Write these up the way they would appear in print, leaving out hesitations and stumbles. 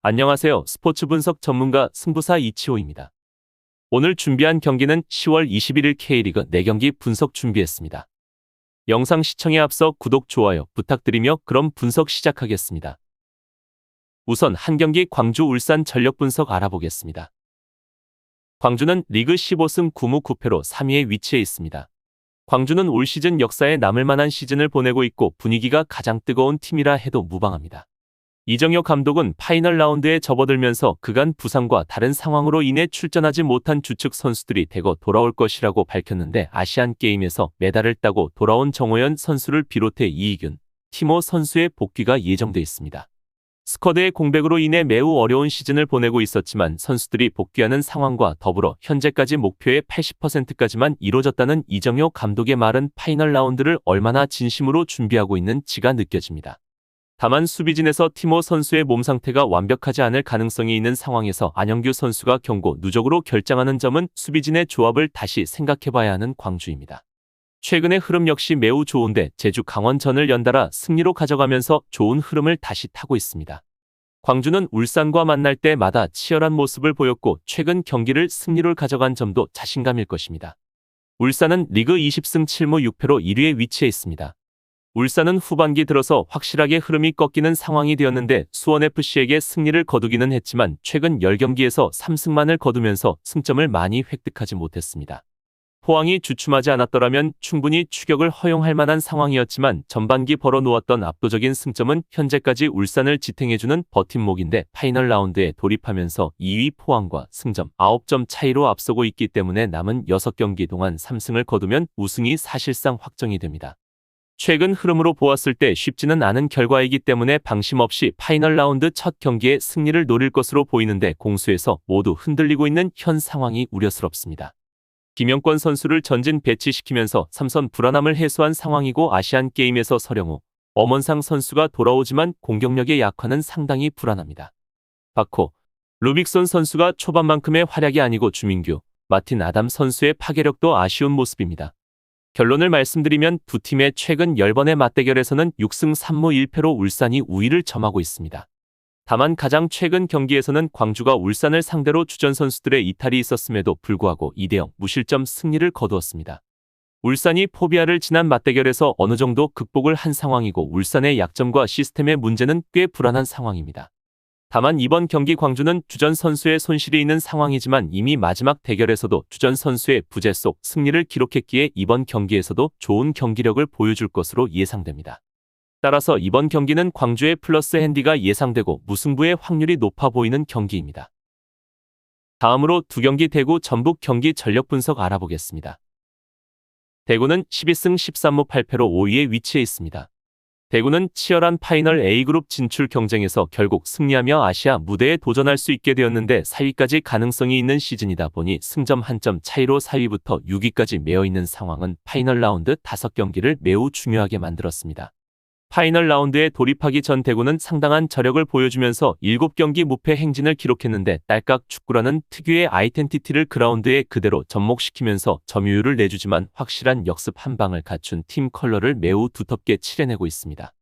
안녕하세요. 스포츠 분석 전문가 승부사 이치호입니다. 오늘 준비한 경기는 10월 21일 K리그 4경기 분석 준비했습니다. 영상 시청에 앞서 구독, 좋아요 부탁드리며 그럼 분석 시작하겠습니다. 우선 한 경기 광주 울산 전력 분석 알아보겠습니다. 광주는 리그 15승 9무 9패로 3위에 위치해 있습니다. 광주는 올 시즌 역사에 남을 만한 시즌을 보내고 있고 분위기가 가장 뜨거운 팀이라 해도 무방합니다. 이정효 감독은 파이널 라운드에 접어들면서 그간 부상과 다른 상황으로 인해 출전하지 못한 주축 선수들이 대거 돌아올 것이라고 밝혔는데 아시안게임에서 메달을 따고 돌아온 정호연 선수를 비롯해 이희균, 티모 선수의 복귀가 예정돼 있습니다. 스쿼드의 공백으로 인해 매우 어려운 시즌을 보내고 있었지만 선수들이 복귀하는 상황과 더불어 현재까지 목표의 80%까지만 이뤄졌다는 이정효 감독의 말은 파이널 라운드를 얼마나 진심으로 준비하고 있는지가 느껴집니다. 다만 수비진에서 티모 선수의 몸 상태가 완벽하지 않을 가능성이 있는 상황에서 안영규 선수가 경고 누적으로 결장하는 점은 수비진의 조합을 다시 생각해봐야 하는 광주입니다. 최근의 흐름 역시 매우 좋은데 제주 강원전을 연달아 승리로 가져가면서 좋은 흐름을 다시 타고 있습니다. 광주는 울산과 만날 때마다 치열한 모습을 보였고 최근 경기를 승리로 가져간 점도 자신감일 것입니다. 울산은 리그 20승 7무 6패로 1위에 위치해 있습니다. 울산은 후반기 들어서 확실하게 흐름이 꺾이는 상황이 되었는데 수원FC에게 승리를 거두기는 했지만 최근 10경기에서 3승만을 거두면서 승점을 많이 획득하지 못했습니다. 포항이 주춤하지 않았더라면 충분히 추격을 허용할 만한 상황이었지만 전반기 벌어놓았던 압도적인 승점은 현재까지 울산을 지탱해주는 버팀목인데 파이널 라운드에 돌입하면서 2위 포항과 승점 9점 차이로 앞서고 있기 때문에 남은 6경기 동안 3승을 거두면 우승이 사실상 확정이 됩니다. 최근 흐름으로 보았을 때 쉽지는 않은 결과이기 때문에 방심 없이 파이널 라운드 첫 경기에 승리를 노릴 것으로 보이는데 공수에서 모두 흔들리고 있는 현 상황이 우려스럽습니다. 김영권 선수를 전진 배치시키면서 삼선 불안함을 해소한 상황이고 아시안게임에서 서령우, 엄원상 선수가 돌아오지만 공격력의 약화는 상당히 불안합니다. 박호, 루빅손 선수가 초반만큼의 활약이 아니고 주민규, 마틴 아담 선수의 파괴력도 아쉬운 모습입니다. 결론을 말씀드리면 두 팀의 최근 10번의 맞대결에서는 6승 3무 1패로 울산이 우위를 점하고 있습니다. 다만 가장 최근 경기에서는 광주가 울산을 상대로 주전 선수들의 이탈이 있었음에도 불구하고 2대0 무실점 승리를 거두었습니다. 울산이 포비아를 지난 맞대결에서 어느 정도 극복을 한 상황이고 울산의 약점과 시스템의 문제는 꽤 불안한 상황입니다. 다만 이번 경기 광주는 주전 선수의 손실이 있는 상황이지만 이미 마지막 대결에서도 주전 선수의 부재 속 승리를 기록했기에 이번 경기에서도 좋은 경기력을 보여줄 것으로 예상됩니다. 따라서 이번 경기는 광주의 플러스 핸디가 예상되고 무승부의 확률이 높아 보이는 경기입니다. 다음으로 두 경기 대구 전북 경기 전력 분석 알아보겠습니다. 대구는 12승 13무 8패로 5위에 위치해 있습니다. 대구는 치열한 파이널 A그룹 진출 경쟁에서 결국 승리하며 아시아 무대에 도전할 수 있게 되었는데 4위까지 가능성이 있는 시즌이다 보니 승점 1점 차이로 4위부터 6위까지 매어있는 상황은 파이널 라운드 5경기를 매우 중요하게 만들었습니다. 파이널 라운드에 돌입하기 전 대구는 상당한 저력을 보여주면서 7경기 무패 행진을 기록했는데 딸깍 축구라는 특유의 아이덴티티를 그라운드에 그대로 접목시키면서 점유율을 내주지만 확실한 역습 한 방을 갖춘 팀 컬러를 매우 두텁게 칠해내고 있습니다.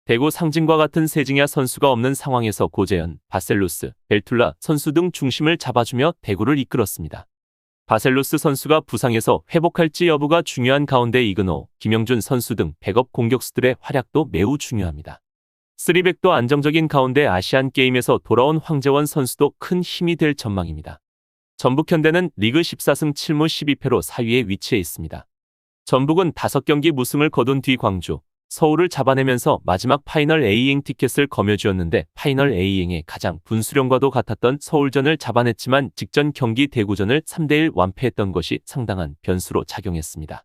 대구 상징과 같은 세징야 선수가 없는 상황에서 고재현, 바셀루스, 벨툴라 선수 등 중심을 잡아주며 대구를 이끌었습니다. 바셀루스 선수가 부상에서 회복할지 여부가 중요한 가운데 이근호, 김영준 선수 등 백업 공격수들의 활약도 매우 중요합니다. 3백도 안정적인 가운데 아시안게임에서 돌아온 황재원 선수도 큰 힘이 될 전망입니다. 전북현대는 리그 14승 7무 12패로 4위에 위치해 있습니다. 전북은 5경기 무승을 거둔 뒤 광주, 서울을 잡아내면서 마지막 파이널 A행 티켓을 거머쥐었는데 파이널 A행의 가장 분수령과도 같았던 서울전을 잡아냈지만 직전 경기 대구전을 3대1 완패했던 것이 상당한 변수로 작용했습니다.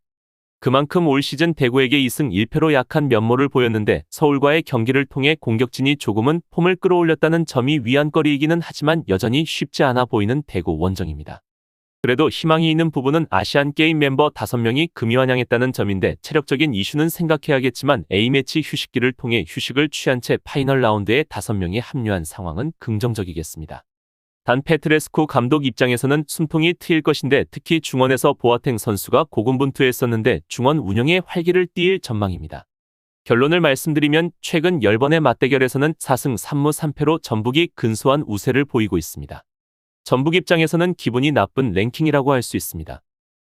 그만큼 올 시즌 대구에게 2승 1패로 약한 면모를 보였는데 서울과의 경기를 통해 공격진이 조금은 폼을 끌어올렸다는 점이 위안거리이기는 하지만 여전히 쉽지 않아 보이는 대구 원정입니다. 그래도 희망이 있는 부분은 아시안게임 멤버 5명이 금이환영했다는 점인데 체력적인 이슈는 생각해야겠지만 A매치 휴식기를 통해 휴식을 취한 채 파이널 라운드에 5명이 합류한 상황은 긍정적이겠습니다. 단 페트레스코 감독 입장에서는 숨통이 트일 것인데 특히 중원에서 보아탱 선수가 고군분투했었는데 중원 운영에 활기를 띨 전망입니다. 결론을 말씀드리면 최근 10번의 맞대결에서는 4승 3무 3패로 전북이 근소한 우세를 보이고 있습니다. 전북 입장에서는 기분이 나쁜 랭킹이라고 할 수 있습니다.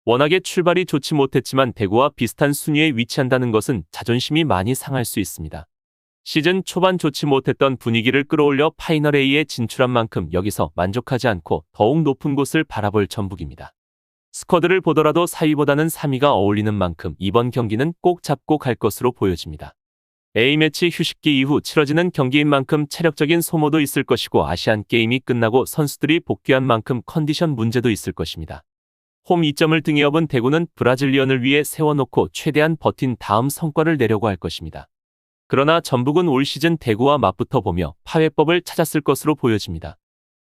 워낙에 출발이 좋지 못했지만 대구와 비슷한 순위에 위치한다는 것은 자존심이 많이 상할 수 있습니다. 시즌 초반 좋지 못했던 분위기를 끌어올려 파이널 A에 진출한 만큼 여기서 만족하지 않고 더욱 높은 곳을 바라볼 전북입니다. 스쿼드를 보더라도 4위보다는 3위가 어울리는 만큼 이번 경기는 꼭 잡고 갈 것으로 보여집니다. A매치 휴식기 이후 치러지는 경기인 만큼 체력적인 소모도 있을 것이고 아시안 게임이 끝나고 선수들이 복귀한 만큼 컨디션 문제도 있을 것입니다. 홈 2점을 등에 업은 대구는 브라질리언을 위해 세워놓고 최대한 버틴 다음 성과를 내려고 할 것입니다. 그러나 전북은 올 시즌 대구와 맞붙어 보며 파회법을 찾았을 것으로 보여집니다.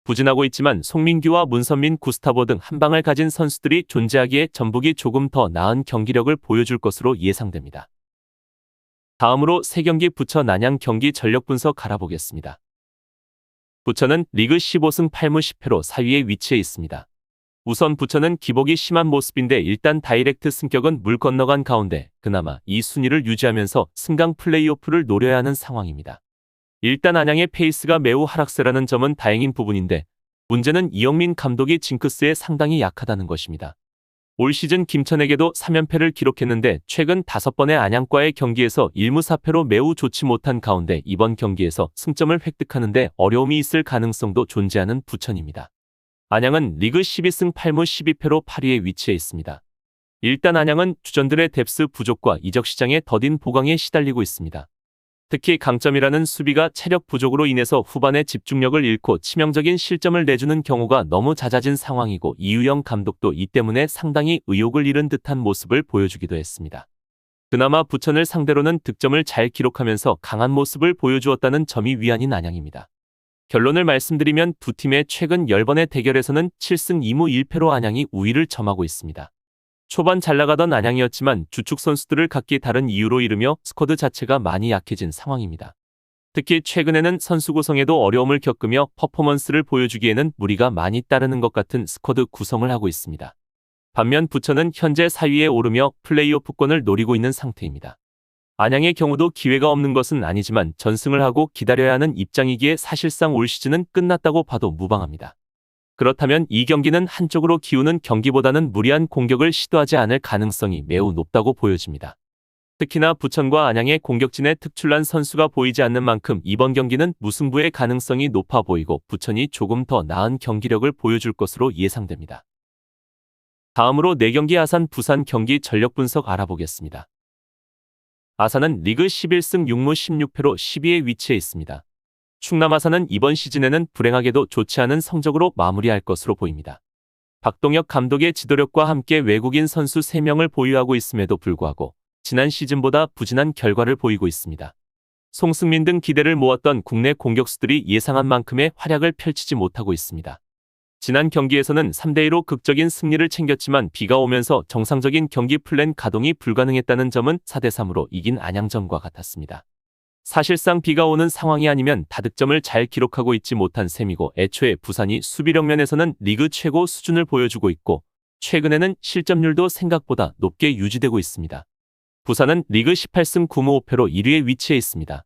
부진하고 있지만 송민규와 문선민, 구스타보 등 한방을 가진 선수들이 존재하기에 전북이 조금 더 나은 경기력을 보여줄 것으로 예상됩니다. 다음으로 3경기 부천 안양 경기 전력 분석 알아보겠습니다. 부천은 리그 15승 8무 10패로 4위에 위치해 있습니다. 우선 부천은 기복이 심한 모습인데 일단 다이렉트 승격은 물 건너간 가운데 그나마 이 순위를 유지하면서 승강 플레이오프를 노려야 하는 상황입니다. 일단 안양의 페이스가 매우 하락세라는 점은 다행인 부분인데 문제는 이영민 감독이 징크스에 상당히 약하다는 것입니다. 올 시즌 김천에게도 3연패를 기록했는데 최근 5번의 안양과의 경기에서 1무 4패로 매우 좋지 못한 가운데 이번 경기에서 승점을 획득하는데 어려움이 있을 가능성도 존재하는 부천입니다. 안양은 리그 12승 8무 12패로 8위에 위치해 있습니다. 일단 안양은 주전들의 뎁스 부족과 이적 시장의 더딘 보강에 시달리고 있습니다. 특히 강점이라는 수비가 체력 부족으로 인해서 후반에 집중력을 잃고 치명적인 실점을 내주는 경우가 너무 잦아진 상황이고 이유영 감독도 이 때문에 상당히 의욕을 잃은 듯한 모습을 보여주기도 했습니다. 그나마 부천을 상대로는 득점을 잘 기록하면서 강한 모습을 보여주었다는 점이 위안인 안양입니다. 결론을 말씀드리면 두 팀의 최근 10번의 대결에서는 7승 2무 1패로 안양이 우위를 점하고 있습니다. 초반 잘 나가던 안양이었지만 주축 선수들을 각기 다른 이유로 잃으며 스쿼드 자체가 많이 약해진 상황입니다. 특히 최근에는 선수 구성에도 어려움을 겪으며 퍼포먼스를 보여주기에는 무리가 많이 따르는 것 같은 스쿼드 구성을 하고 있습니다. 반면 부천은 현재 4위에 오르며 플레이오프권을 노리고 있는 상태입니다. 안양의 경우도 기회가 없는 것은 아니지만 전승을 하고 기다려야 하는 입장이기에 사실상 올 시즌은 끝났다고 봐도 무방합니다. 그렇다면 이 경기는 한쪽으로 기우는 경기보다는 무리한 공격을 시도하지 않을 가능성이 매우 높다고 보여집니다. 특히나 부천과 안양의 공격진에 특출난 선수가 보이지 않는 만큼 이번 경기는 무승부의 가능성이 높아 보이고 부천이 조금 더 나은 경기력을 보여줄 것으로 예상됩니다. 다음으로 4경기 아산 부산 경기 전력 분석 알아보겠습니다. 아산은 리그 11승 6무 16패로 10위에 위치해 있습니다. 충남 아산은 이번 시즌에는 불행하게도 좋지 않은 성적으로 마무리할 것으로 보입니다. 박동혁 감독의 지도력과 함께 외국인 선수 3명을 보유하고 있음에도 불구하고 지난 시즌보다 부진한 결과를 보이고 있습니다. 송승민 등 기대를 모았던 국내 공격수들이 예상한 만큼의 활약을 펼치지 못하고 있습니다. 지난 경기에서는 3대2로 극적인 승리를 챙겼지만 비가 오면서 정상적인 경기 플랜 가동이 불가능했다는 점은 4대3으로 이긴 안양전과 같았습니다. 사실상 비가 오는 상황이 아니면 다득점을 잘 기록하고 있지 못한 셈이고 애초에 부산이 수비력 면에서는 리그 최고 수준을 보여주고 있고 최근에는 실점률도 생각보다 높게 유지되고 있습니다. 부산은 리그 18승 9무 5패로 1위에 위치해 있습니다.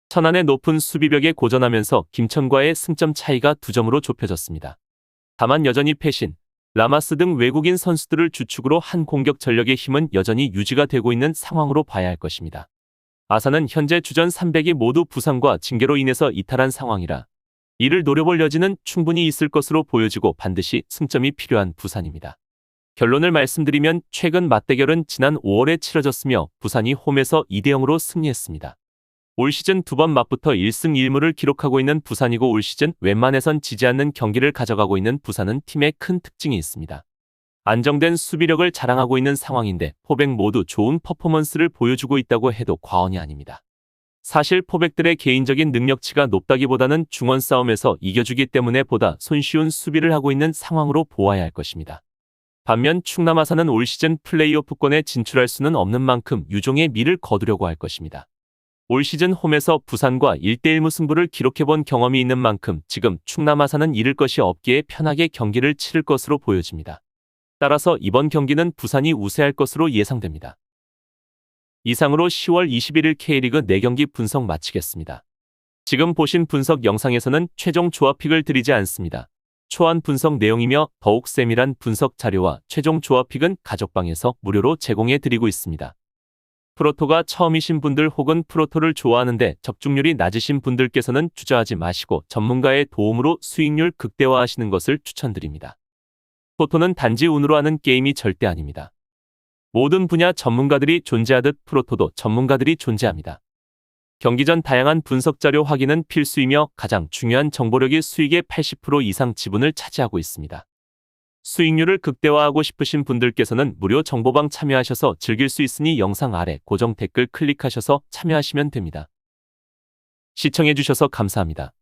천안의 높은 수비벽에 고전하면서 김천과의 승점 차이가 2점으로 좁혀졌습니다. 다만 여전히 패신, 라마스 등 외국인 선수들을 주축으로 한 공격 전력의 힘은 여전히 유지가 되고 있는 상황으로 봐야 할 것입니다. 아산은 현재 주전 300이 모두 부상과 징계로 인해서 이탈한 상황이라 이를 노려볼 여지는 충분히 있을 것으로 보여지고 반드시 승점이 필요한 부산입니다. 결론을 말씀드리면 최근 맞대결은 지난 5월에 치러졌으며 부산이 홈에서 2대0으로 승리했습니다. 올 시즌 2번 맞붙어 1승 1무를 기록하고 있는 부산이고 올 시즌 웬만해선 지지 않는 경기를 가져가고 있는 부산은 팀의 큰 특징이 있습니다. 안정된 수비력을 자랑하고 있는 상황인데 포백 모두 좋은 퍼포먼스를 보여주고 있다고 해도 과언이 아닙니다. 사실 포백들의 개인적인 능력치가 높다기보다는 중원 싸움에서 이겨주기 때문에 보다 손쉬운 수비를 하고 있는 상황으로 보아야 할 것입니다. 반면 충남 아산은 올 시즌 플레이오프권에 진출할 수는 없는 만큼 유종의 미를 거두려고 할 것입니다. 올 시즌 홈에서 부산과 1대1 무승부를 기록해본 경험이 있는 만큼 지금 충남 아산은 잃을 것이 없기에 편하게 경기를 치를 것으로 보여집니다. 따라서 이번 경기는 부산이 우세할 것으로 예상됩니다. 이상으로 10월 21일 K리그 4경기 분석 마치겠습니다. 지금 보신 분석 영상에서는 최종 조합픽을 드리지 않습니다. 초안 분석 내용이며 더욱 세밀한 분석 자료와 최종 조합픽은 가족방에서 무료로 제공해 드리고 있습니다. 프로토가 처음이신 분들 혹은 프로토를 좋아하는데 적중률이 낮으신 분들께서는 주저하지 마시고 전문가의 도움으로 수익률 극대화하시는 것을 추천드립니다. 프로토는 단지 운으로 하는 게임이 절대 아닙니다. 모든 분야 전문가들이 존재하듯 프로토도 전문가들이 존재합니다. 경기 전 다양한 분석 자료 확인은 필수이며 가장 중요한 정보력이 수익의 80% 이상 지분을 차지하고 있습니다. 수익률을 극대화하고 싶으신 분들께서는 무료 정보방 참여하셔서 즐길 수 있으니 영상 아래 고정 댓글 클릭하셔서 참여하시면 됩니다. 시청해주셔서 감사합니다.